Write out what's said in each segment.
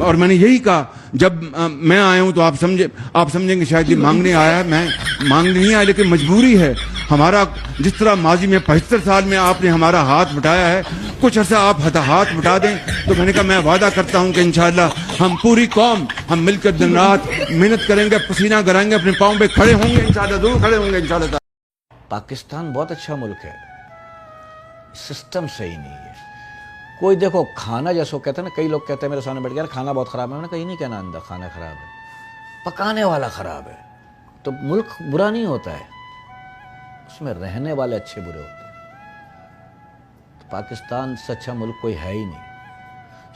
اور میں نے یہی کہا جب میں آیا ہوں تو آپ سمجھیں گے شاید یہ مانگنے آیا ہے. میں مانگنے نہیں آیا لیکن مجبوری ہے. ہمارا جس طرح ماضی میں 75 سال میں آپ نے ہمارا ہاتھ بٹایا ہے, کچھ عرصہ آپ ہاتھ بٹا دیں. تو میں نے کہا میں وعدہ کرتا ہوں کہ انشاءاللہ ہم پوری قوم ہم مل کر دن رات محنت کریں گے, پسینہ گرائیں گے, اپنے پاؤں پہ کھڑے ہوں گے انشاءاللہ, ضرور کھڑے ہوں گے انشاءاللہ. پاکستان بہت اچھا ملک ہے, سسٹم صحیح نہیں ہے. کوئی دیکھو کھانا جیسے کہتے ہیں نا, کئی لوگ کہتے ہیں میرے سامنے بیٹھ گیا کھانا بہت خراب ہے, میں نے کہیں نہیں کہنا اندر کھانا خراب ہے, پکانے والا خراب ہے. تو ملک برا نہیں ہوتا ہے, اس میں رہنے والے اچھے برے ہوتے ہیں. تو پاکستان سے اچھا ملک کوئی ہے ہی نہیں.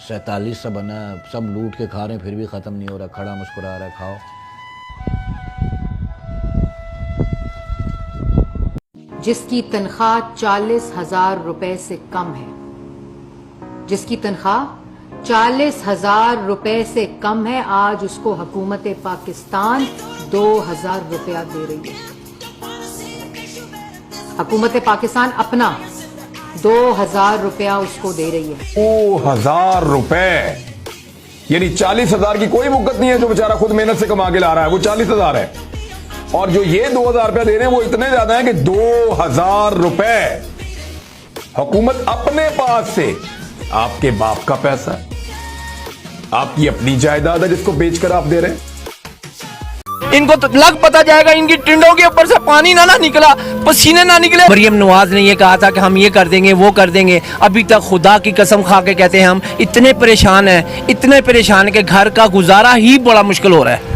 47 سے بنا, سب لوٹ کے کھا رہے ہیں پھر بھی ختم نہیں ہو رہا, کھڑا مسکرا رہا ہے, کھاؤ. جس کی تنخواہ 40,000 روپے سے کم ہے, جس کی تنخواہ 40,000 روپے سے کم ہے, آج اس کو حکومت پاکستان 2,000 روپیہ دے رہی ہے. حکومت پاکستان اپنا 2,000 روپیہ اس کو دے رہی ہے. 2,000 روپے, یعنی 40,000 کی کوئی مقت نہیں ہے جو بیچارہ خود محنت سے کما کے لا رہا ہے, وہ 40,000 ہے. اور جو یہ 2,000 روپے دے رہے ہیں وہ اتنے زیادہ ہیں کہ 2,000 روپے حکومت اپنے پاس سے, آپ کے باپ کا پیسہ, آپ کی اپنی جائیداد ہے جس کو بیچ کر آپ دے رہے ہیں. ان کو تو لگ پتا جائے گا, ان کی ٹنڈوں کے اوپر سے پانی نہ نکلا, پسینے نہ نکلے. مریم نواز نے یہ کہا تھا کہ ہم یہ کر دیں گے, وہ کر دیں گے. ابھی تک خدا کی قسم کھا کے کہتے ہیں ہم اتنے پریشان ہیں کہ گھر کا گزارا ہی بڑا مشکل ہو رہا ہے.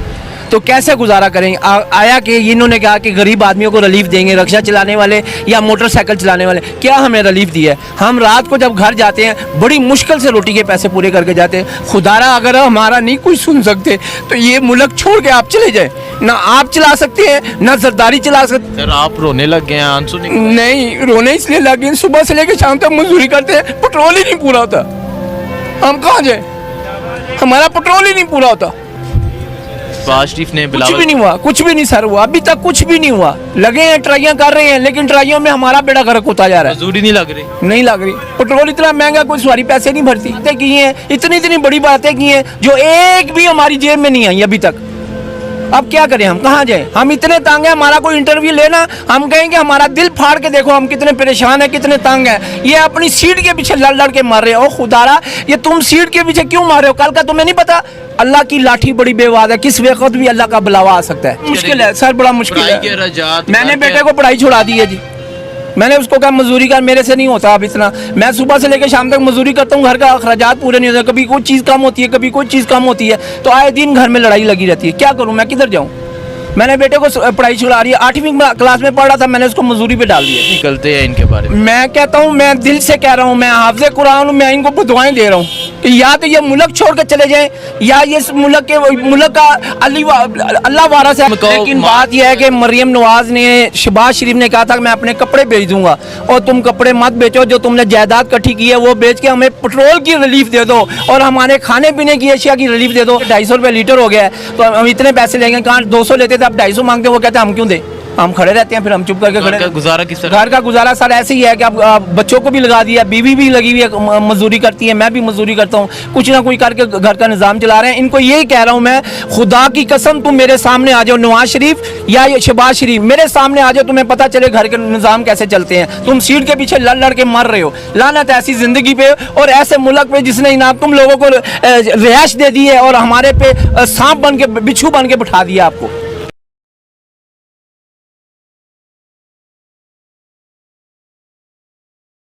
تو کیسے گزارا کریں؟ آیا کہ انہوں نے کہا کہ غریب آدمیوں کو ریلیف دیں گے, رکشہ چلانے والے یا موٹر سائیکل چلانے والے. کیا ہمیں ریلیف دیا ہے؟ ہم رات کو جب گھر جاتے ہیں بڑی مشکل سے روٹی کے پیسے پورے کر کے جاتے ہیں. خدارا اگر ہمارا نہیں کوئی سن سکتے تو یہ ملک چھوڑ کے آپ چلے جائیں. نہ آپ چلا سکتے ہیں نہ زرداری چلا سکتے. سر آپ رونے لگ گئے ہیں, آنسو نہیں, رونے اس لیے لگ گئے, صبح سے لے کے شام تک مزدوری کرتے ہیں, پٹرول ہی نہیں پورا ہوتا. ہم کہاں جائیں, ہمارا پٹرول ہی نہیں پورا ہوتا. شریف نے کچھ بھی نہیں ہوا, کچھ بھی نہیں سر ہوا, ابھی تک کچھ بھی نہیں ہوا. لگے ہیں ٹرائیاں کر رہے ہیں لیکن ٹرائیوں میں ہمارا بیڑا غرق ہوتا جا رہا ہے. مزدوری نہیں لگ رہی. پٹرول اتنا مہنگا, کوئی سواری پیسے نہیں بھرتی. باتیں کی ہیں, اتنی بڑی باتیں کی ہیں جو ایک بھی ہماری جیب میں نہیں آئی ابھی تک. اب کیا کریں, ہم کہاں جائیں؟ ہم اتنے تانگ ہیں, ہمارا کوئی انٹرویو لینا, ہم کہیں گے ہمارا دل پھاڑ کے دیکھو ہم کتنے پریشان ہیں, کتنے تانگ ہیں. یہ اپنی سیٹ کے پیچھے لڑ کے مار رہے ہیں. او خدارا, یہ تم سیٹ کے پیچھے کیوں مار رہے ہو؟ کل کا تمہیں نہیں پتا اللہ کی لاٹھی بڑی بے واد ہے, کس وقت بھی اللہ کا بلاوا آ سکتا ہے. مشکل ہے سر, بڑا مشکل ہے. میں نے بیٹے کو پڑھائی چھوڑا دی ہے جی. میں نے اس کو کہا مزدوری کر, میرے سے نہیں ہوتا اب اتنا. میں صبح سے لے کے شام تک مزدوری کرتا ہوں, گھر کا اخراجات پورے نہیں ہوتے. کبھی کوئی چیز کم ہوتی ہے, کبھی کوئی چیز کم ہوتی ہے, تو آئے دن گھر میں لڑائی لگی رہتی ہے. کیا کروں میں, کدھر جاؤں؟ میں نے بیٹے کو پڑھائی چھڑا رہی ہے, 8ویں کلاس میں پڑھ رہا تھا, میں نے اس کو مزدوری پہ ڈال دیا. نکلتے ہیں ان کے بارے میں کہتا ہوں, میں دل سے کہہ رہا ہوں, میں حافظ قرآن ہوں, میں ان کو دعائیں دے رہا ہوں کہ یا تو یہ ملک چھوڑ کے چلے جائیں یا یہ ملک کا اللہ وارث ہے. لیکن بات یہ ہے کہ مریم نواز نے, شہباز شریف نے کہا تھا کہ میں اپنے کپڑے بیچ دوں گا, اور تم کپڑے مت بیچو, جو تم نے جائیداد کٹھی کی ہے وہ بیچ کے ہمیں پٹرول کی ریلیف دے دو اور ہمارے کھانے پینے کی اشیاء کی ریلیف دے دو. 250 روپے لیٹر ہو گیا ہے, تو ہم اتنے پیسے لیں گے, کہاں 200 لیتے تھے اب 250 مانگتے ہیں. وہ کہتے ہیں ہم کیوں دیں, ہم کھڑے رہتے ہیں, پھر ہم چپ کر کے کھڑے. گھر کا گزارا سر ایسے ہی ہے کہ اب بچوں کو بھی لگا دیا, بیوی بھی لگی ہوئی ہے, مزدوری کرتی ہے, میں بھی مزدوری کرتا ہوں, کچھ نہ کوئی کر کے گھر کا نظام چلا رہے ہیں. ان کو یہی کہہ رہا ہوں میں, خدا کی قسم تم میرے سامنے آ جاؤ, نواز شریف یا شہباز شریف, میرے سامنے آ جاؤ, تمہیں پتہ چلے گھر کے نظام کیسے چلتے ہیں. تم سیٹ کے پیچھے لڑ کے مر رہے ہو. لعنت ایسی زندگی پہ اور ایسے ملک پہ جس نے تم لوگوں کو رہائش دے دی ہے اور ہمارے پہ سانپ بن کے, بچھو بن کے بٹھا دیا آپ کو.